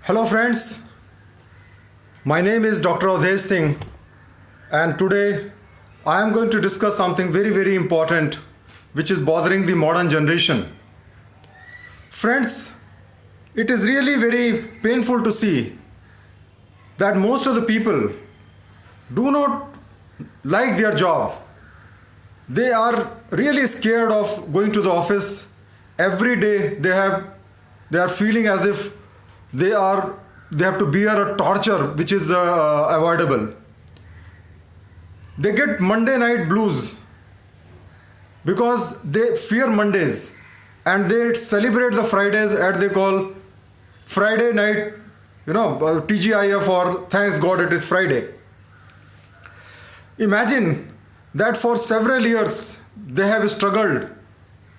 Hello friends, my name is Dr. Awdhesh Singh, and today I am going to discuss something very important which is bothering the modern generation. Friends, it is really very painful to see that most of the people do not like their job. They are really scared of going to the office. Every day they are feeling as if they have to bear a torture which is avoidable. They get Monday night blues because they fear Mondays, and they celebrate the Fridays at they call Friday night, TGIF, or thanks God it is Friday. Imagine that for several years they have struggled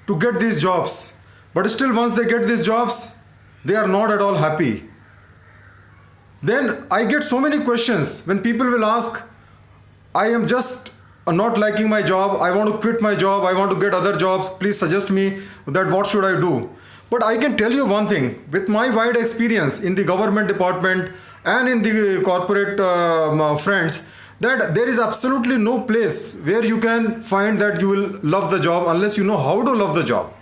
to get these jobs, but still once they get these jobs, they are not at all happy. Then I get so many questions when people will ask, I am just not liking my job, I want to quit my job, I want to get other jobs, please suggest me that what should I do. But I can tell you one thing, with my wide experience in the government department and in the corporate friends, that there is absolutely no place where you can find that you will love the job unless you know how to love the job.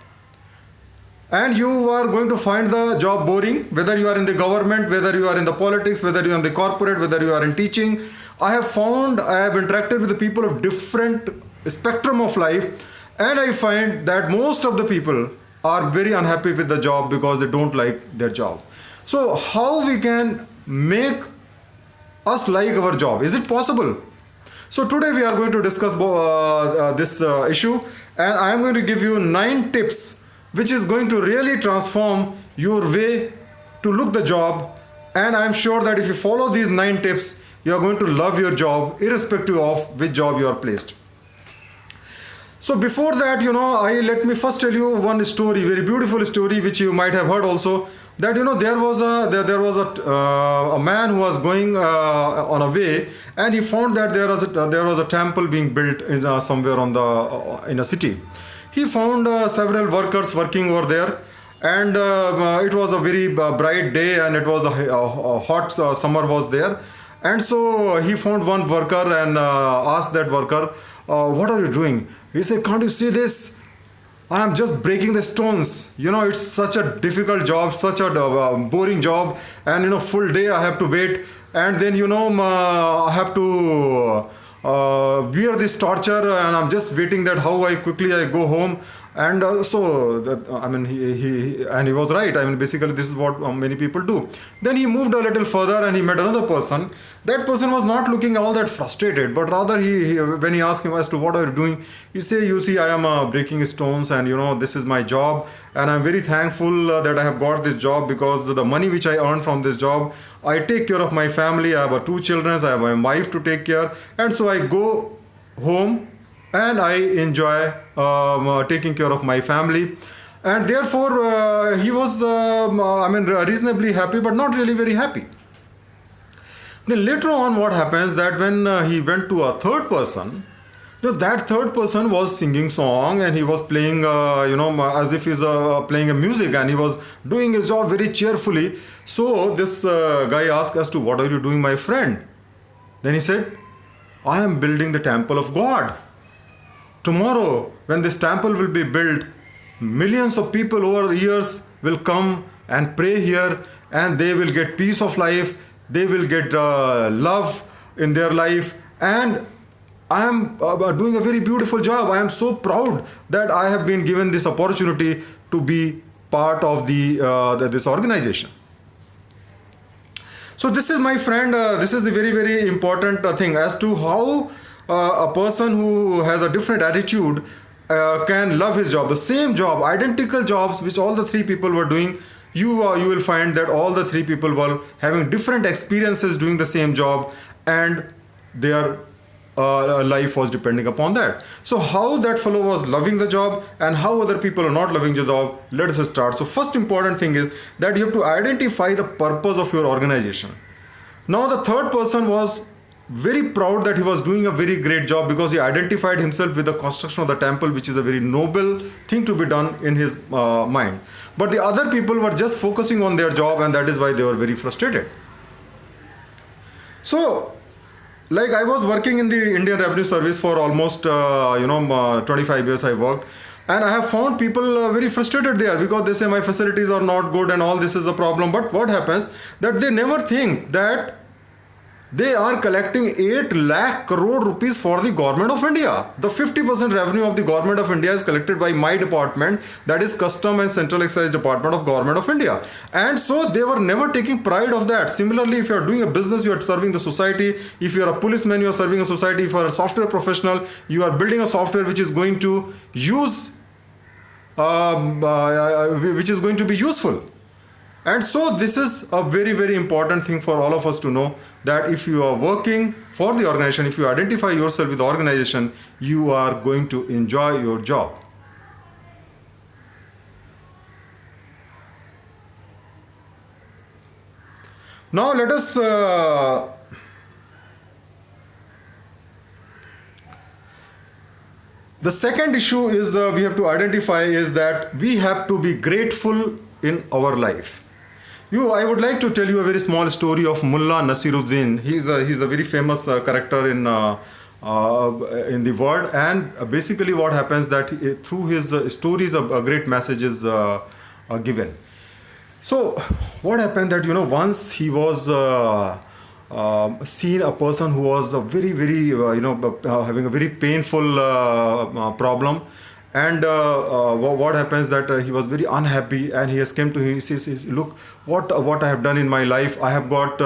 And you are going to find the job boring, whether you are in the government, whether you are in the politics, whether you are in the corporate, whether you are in teaching. I have interacted with the people of different spectrum of life, and I find that most of the people are very unhappy with the job because they don't like their job. So how we can make us like our job? Is it possible? So today we are going to discuss this issue, and I am going to give you 9 tips which is going to really transform your way to look the job. And I am sure that if you follow these 9 tips, you are going to love your job irrespective of which job you are placed. So before that, let me first tell you one story, very beautiful story, which you might have heard also. That there was a man who was going on a way, and he found that there was a temple being built in somewhere in a city. He found several workers working over there, and it was a very bright day, and it was a hot summer was there. And so he found one worker and asked that worker, what are you doing? He said, can't you see this? I am just breaking the stones. It's such a difficult job, such a boring job, and full day I have to wait, and then I have to bear this torture, and I'm just waiting that how quickly I go home. And he was right. Basically this is what many people do. Then he moved a little further and he met another person. That person was not looking all that frustrated, but rather when he asked him as to what are you doing, he said, you see, I am breaking stones, and this is my job, and I'm very thankful that I have got this job, because the money which I earn from this job, I take care of my family. I have 2 children, I have a wife to take care, and so I go home and I enjoy taking care of my family. And therefore he was reasonably happy, but not really very happy. Then later on, what happens that when he went to a third person, that third person was singing song, and he was playing as if he's playing a music, and he was doing his job very cheerfully. So this guy asked as to, what are you doing, my friend? Then he said, I am building the temple of God. Tomorrow, when this temple will be built, millions of people over years will come and pray here, and they will get peace of life, they will get love in their life, and I am doing a very beautiful job. I am so proud that I have been given this opportunity to be part of this organization. So this is, my friend, this is the very important thing as to how a person who has a different attitude can love his job. The same job, identical jobs which all the 3 people were doing, you will find that all the 3 people were having different experiences doing the same job, and their life was depending upon that. So how that fellow was loving the job and how other people are not loving the job, let us start. So first important thing is that you have to identify the purpose of your organization. Now the third person was very proud that he was doing a very great job because he identified himself with the construction of the temple, which is a very noble thing to be done in his mind. But the other people were just focusing on their job, and that is why they were very frustrated. So, like, I was working in the Indian Revenue Service for almost 25 years I worked, and I have found people very frustrated there because they say my facilities are not good and all this is a problem. But what happens that they never think that they are collecting 8 lakh crore rupees for the government of India. The 50% revenue of the government of India is collected by my department, that is Custom and Central Excise Department of Government of India. And so they were never taking pride of that. Similarly, if you are doing a business, you are serving the society. If you are a policeman, you are serving a society. If you are a software professional, you are building a software which is going to be useful. And so this is a very, very important thing for all of us to know, that if you are working for the organization, if you identify yourself with the organization, you are going to enjoy your job. Now let us the second issue is we have to identify is that we have to be grateful in our life. I would like to tell you a very small story of Mullah Nasiruddin. He's a very famous character in the world, and basically what happens that through his stories a great message is given. So what happened that once he was seen a person who was a very having a very painful problem. And what happens that he was very unhappy, and he has come to him. He says, look, what I have done in my life. I have got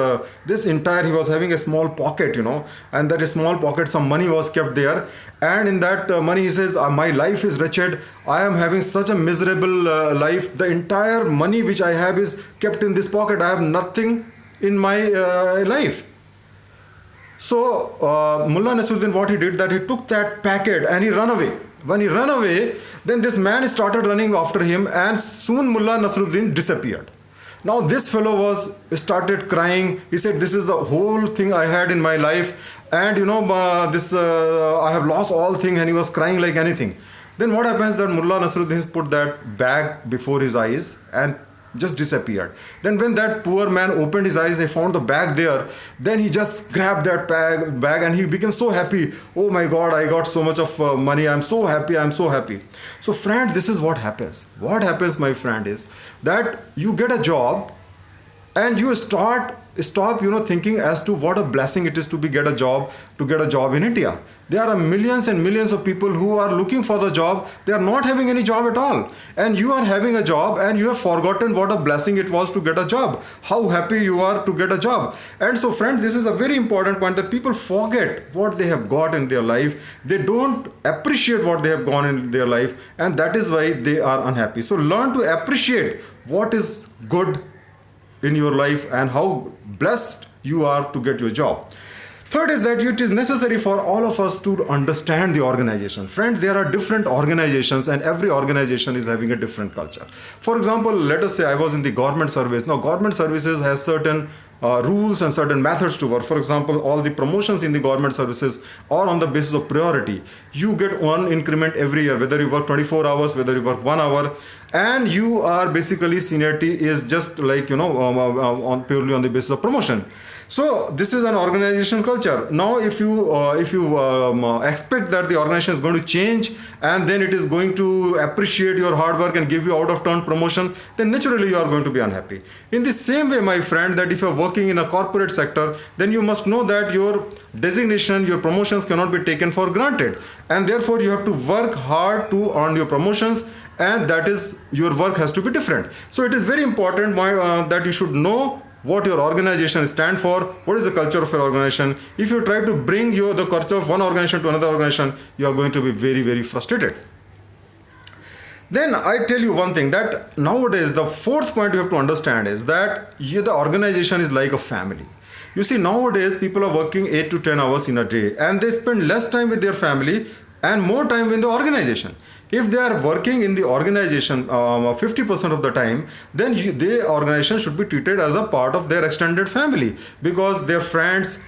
this entire, he was having a small pocket, and that small pocket, some money was kept there. And in that money, he says, my life is wretched. I am having such a miserable life. The entire money which I have is kept in this pocket. I have nothing in my life. So Mullah Nasiruddin, what he did, that he took that packet and he ran away. When he ran away, then this man started running after him, and soon Mullah Nasiruddin disappeared. Now this fellow started crying. He said, this is the whole thing I had in my life, and I have lost all things, and he was crying like anything. Then what happens that Mullah Nasiruddin put that bag before his eyes and just disappeared. Then when that poor man opened his eyes, they found the bag there. Then he just grabbed that bag and he became so happy. Oh my God, I got so much of money. I'm so happy. So friend, this is what happens. What happens, my friend, is that you get a job and you stop thinking as to what a blessing it is to get a job in India. There are millions and millions of people who are looking for the job. They are not having any job at all, and you are having a job, and you have forgotten what a blessing it was to get a job, how happy you are to get a job. And so friends, this is a very important point, that people forget what they have got in their life. They don't appreciate what they have gone in their life, and that is why they are unhappy. So learn to appreciate what is good in your life and how blessed you are to get your job. Third is that it is necessary for all of us to understand the organization. Friends, there are different organizations, and every organization is having a different culture. For example, let us say I was in the government service. Now, government services has certain rules and certain methods to work. For example, all the promotions in the government services are on the basis of priority. You get one increment every year, whether you work 24 hours, whether you work 1 hour, and you are basically, seniority is just like, purely on the basis of promotion. So this is an organizational culture. Now, if you expect that the organization is going to change and then it is going to appreciate your hard work and give you out of turn promotion, then naturally you are going to be unhappy. In the same way, my friend, that if you are working in a corporate sector, then you must know that your designation, your promotions cannot be taken for granted, and therefore you have to work hard to earn your promotions, and that is, your work has to be different. So it is very important that you should know what your organization stands for, what is the culture of your organization. If you try to bring the culture of one organization to another organization, you are going to be very, very frustrated. Then I tell you one thing, that nowadays the fourth point you have to understand is that the organization is like a family. You see, nowadays people are working 8 to 10 hours in a day, and they spend less time with their family and more time in the organization. If they are working in the organization 50% of the time, then the organization should be treated as a part of their extended family, because their friends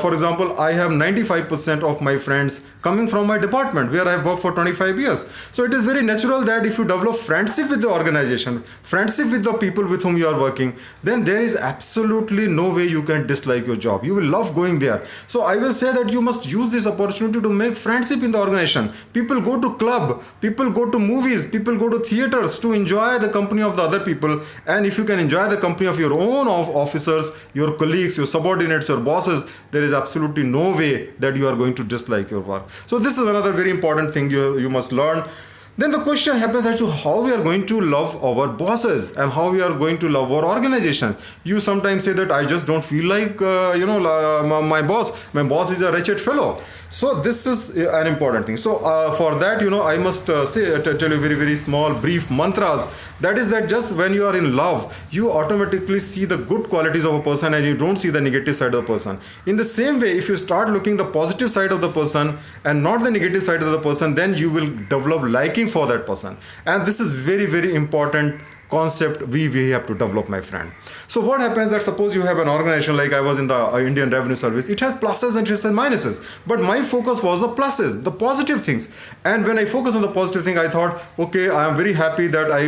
For example, I have 95% of my friends coming from my department where I have worked for 25 years. So it is very natural that if you develop friendship with the organization, friendship with the people with whom you are working, then there is absolutely no way you can dislike your job. You will love going there. So I will say that you must use this opportunity to make friendship in the organization. People go to club, people go to movies, people go to theaters to enjoy the company of the other people. And if you can enjoy the company of your own officers, your colleagues, your subordinates, your bosses, there is absolutely no way that you are going to dislike your work. So this is another very important thing you must learn. Then the question happens as to how we are going to love our bosses and how we are going to love our organization. You sometimes say that I just don't feel like, my boss is a wretched fellow. So this is an important thing. So for that, I must tell you very, very small, brief mantras. That is that just when you are in love, you automatically see the good qualities of a person and you don't see the negative side of the person. In the same way, if you start looking the positive side of the person and not the negative side of the person, then you will develop liking for that person. And this is very, very important concept we have to develop, my friend. So what happens that suppose you have an organization like I was in the Indian Revenue Service. It has pluses and it has minuses, but my focus was the pluses, the positive things. And when I focus on the positive thing, I thought, okay, I am very happy that I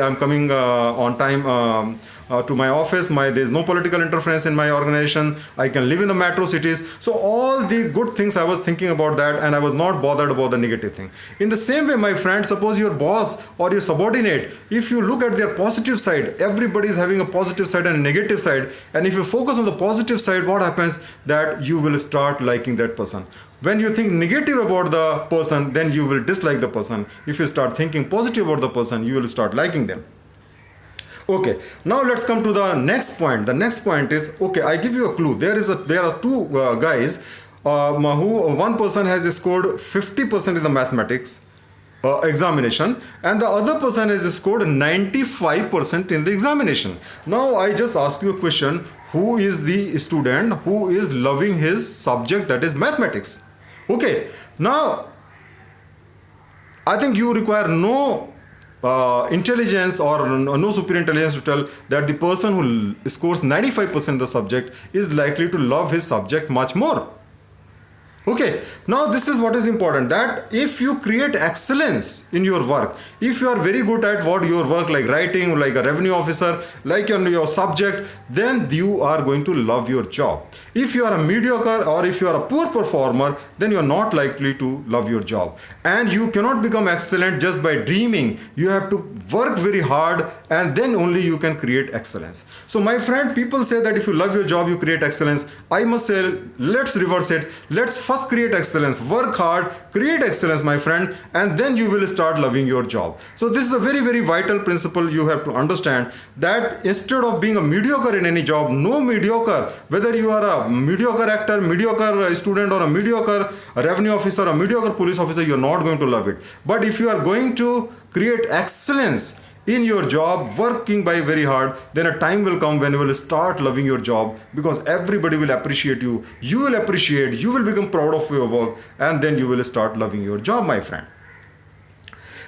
am coming on time to my office. There's no political interference in my organization. I can live in the metro cities. So all the good things I was thinking about that, and I was not bothered about the negative thing. In the same way, my friend, suppose your boss or your subordinate, if you look at their positive side, everybody is having a positive side and a negative side. And if you focus on the positive side, what happens that you will start liking that person. When you think negative about the person, then you will dislike the person. If you start thinking positive about the person, you will start liking them. Okay, now let's come to the next point. The next point is, okay, I give you a clue. There are two guys who one person has scored 50% in the mathematics examination and the other person has scored 95% in the examination. Now I just ask you a question. Who is the student who is loving his subject, that is mathematics? Okay, now I think you require no intelligence or no superior intelligence to tell that the person who scores 95% of the subject is likely to love his subject much more. Okay, now this is what is important, that if you create excellence in your work, if you are very good at what your work, like writing, like a revenue officer, like your subject, then you are going to love your job. If you are a mediocre or if you are a poor performer, then you are not likely to love your job. And you cannot become excellent just by dreaming. You have to work very hard and then only you can create excellence. So my friend, people say that if you love your job, you create excellence. I must say, let's reverse it. Let's first create excellence, work hard, create excellence, my friend, and then you will start loving your job. So this is a very, very vital principle you have to understand, that instead of being a mediocre in any job, no mediocre, whether you are a mediocre actor, mediocre student, or a mediocre revenue officer, or a mediocre police officer, you're not going to love it. But if you are going to create excellence in your job, working by very hard, then a time will come when you will start loving your job, because everybody will appreciate you. You will appreciate, you will become proud of your work, and then you will start loving your job, my friend.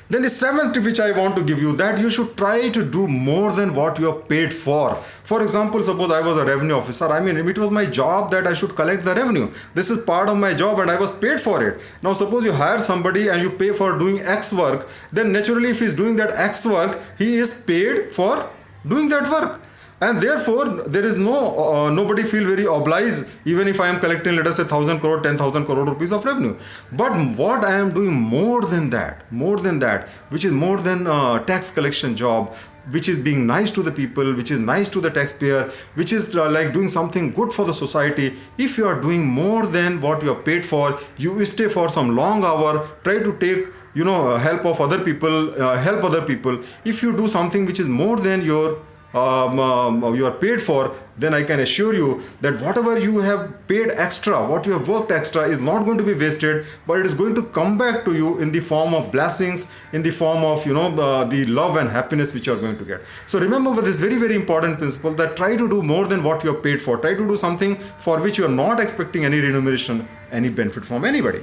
Then the seventh tip which I want to give you, that you should try to do more than what you are paid for. For example, suppose I was a revenue officer. I mean, it was my job that I should collect the revenue. This is part of my job and I was paid for it. Now, suppose you hire somebody and you pay for doing X work, then naturally if he is doing that X work, he is paid for doing that work. And therefore, there is nobody feel very obliged, even if I am collecting, let us say, 1,000 crore, 10,000 crore rupees of revenue. But what I am doing more than that, which is more than tax collection job, which is being nice to the people, which is nice to the taxpayer, which is like doing something good for the society. If you are doing more than what you are paid for, you stay for some long hour, try to take help of other people, help other people. If you do something which is more than you are paid for, then I can assure you that whatever you have paid extra, what you have worked extra, is not going to be wasted, but it is going to come back to you in the form of blessings, in the form of the love and happiness which you are going to get. So remember this very, very important principle, that try to do more than what you are paid for. Try to do something for which you are not expecting any remuneration, any benefit from anybody.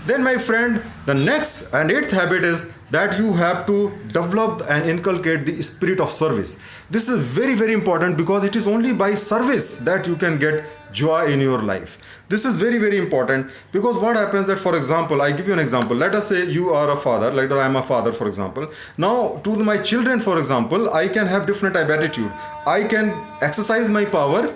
Then, my friend, the next and eighth habit is that you have to develop and inculcate the spirit of service. This is very, very important, because it is only by service that you can get joy in your life. This is very, very important, because what happens that, for example, I give you an example. Let us say you are a father, like I am a father, for example. Now, to my children, for example, I can have different type attitude. I can exercise my power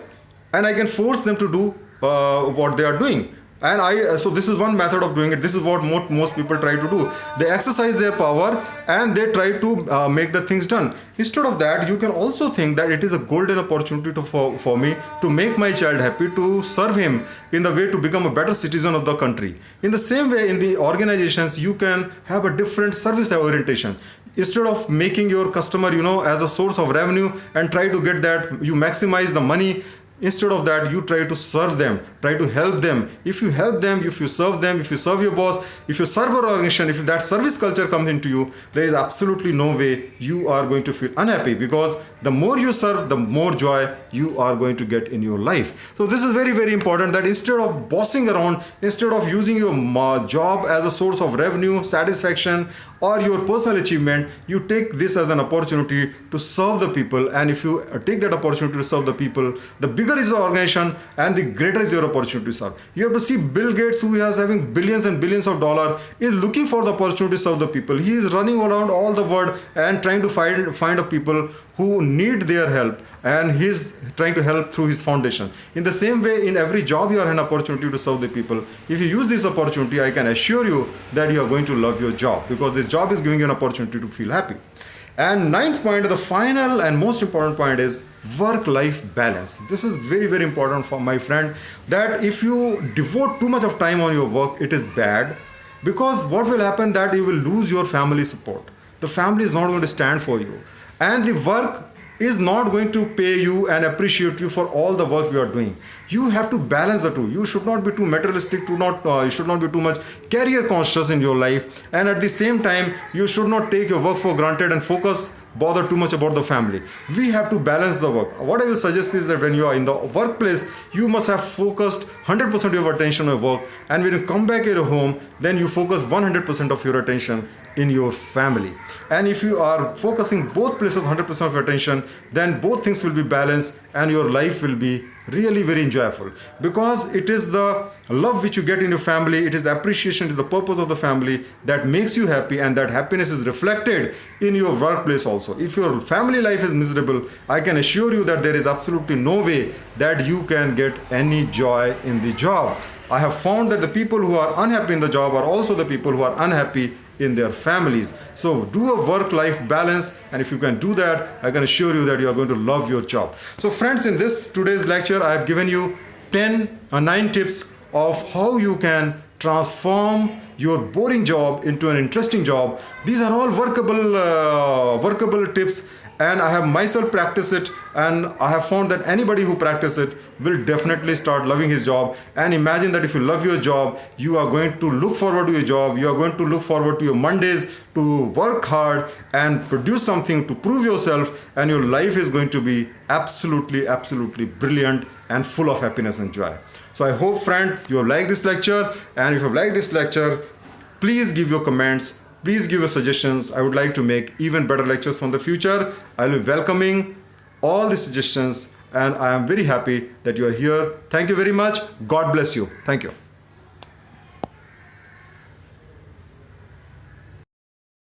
and I can force them to do what they are doing. And so this is one method of doing it. This is what most people try to do. They exercise their power and they try to make the things done. Instead of that, you can also think that it is a golden opportunity for me to make my child happy, to serve him in the way to become a better citizen of the country. In the same way, in the organizations, you can have a different service orientation. Instead of making your customer, as a source of revenue and try to get that, you maximize the money. Instead of that, you try to serve them, try to help them. If you help them, if you serve them, if you serve your boss, if you serve your organization, if that service culture comes into you, there is absolutely no way you are going to feel unhappy, because the more you serve, the more joy you are going to get in your life. So this is very, very important, that instead of bossing around, instead of using your job as a source of revenue, satisfaction, or your personal achievement, you take this as an opportunity to serve the people. And if you take that opportunity to serve the people, the bigger is the organization and the greater is your opportunity to serve. You have to see Bill Gates, who is having billions and billions of dollars, is looking for the opportunity to serve the people. He is running around all the world and trying to find a people who need their help, and he's trying to help through his foundation. In the same way, in every job you are an opportunity to serve the people. If you use this opportunity, I can assure you that you are going to love your job, because this job is giving you an opportunity to feel happy. And ninth point, the final and most important point, is work-life balance. This is very, very important for my friend, that if you devote too much of time on your work, it is bad, because what will happen that you will lose your family support. The family is not going to stand for you, and the work is not going to pay you and appreciate you for all the work you are doing. You have to balance the two. You should not be too materialistic, you should not be too much career conscious in your life, and at the same time, you should not take your work for granted and bother too much about the family. We have to balance the work. What I will suggest is that when you are in the workplace, you must have focused 100% of your attention on work, and when you come back at your home, then you focus 100% of your attention in your family. And if you are focusing both places 100% of your attention, then both things will be balanced and your life will be really very enjoyable, because it is the love which you get in your family, it is the appreciation, it is the purpose of the family that makes you happy, and that happiness is reflected in your workplace also. If your family life is miserable, I can assure you that there is absolutely no way that you can get any joy in the job. I have found that the people who are unhappy in the job are also the people who are unhappy in their families. So do a work-life balance, and if you can do that, I can assure you that you are going to love your job. So friends, in today's lecture, I have given you 9 tips of how you can transform your boring job into an interesting job. These are all workable tips, and I have myself practiced it, and I have found that anybody who practices it will definitely start loving his job. And imagine that if you love your job, you are going to look forward to your job, you are going to look forward to your Mondays to work hard and produce something to prove yourself, and your life is going to be absolutely brilliant and full of happiness and joy. So I hope, friend, you have liked this lecture, and if you have liked this lecture, please give your comments. Please give your suggestions. I would like to make even better lectures from the future. I will be welcoming all the suggestions, and I am very happy that you are here. Thank you very much. God bless you. Thank you.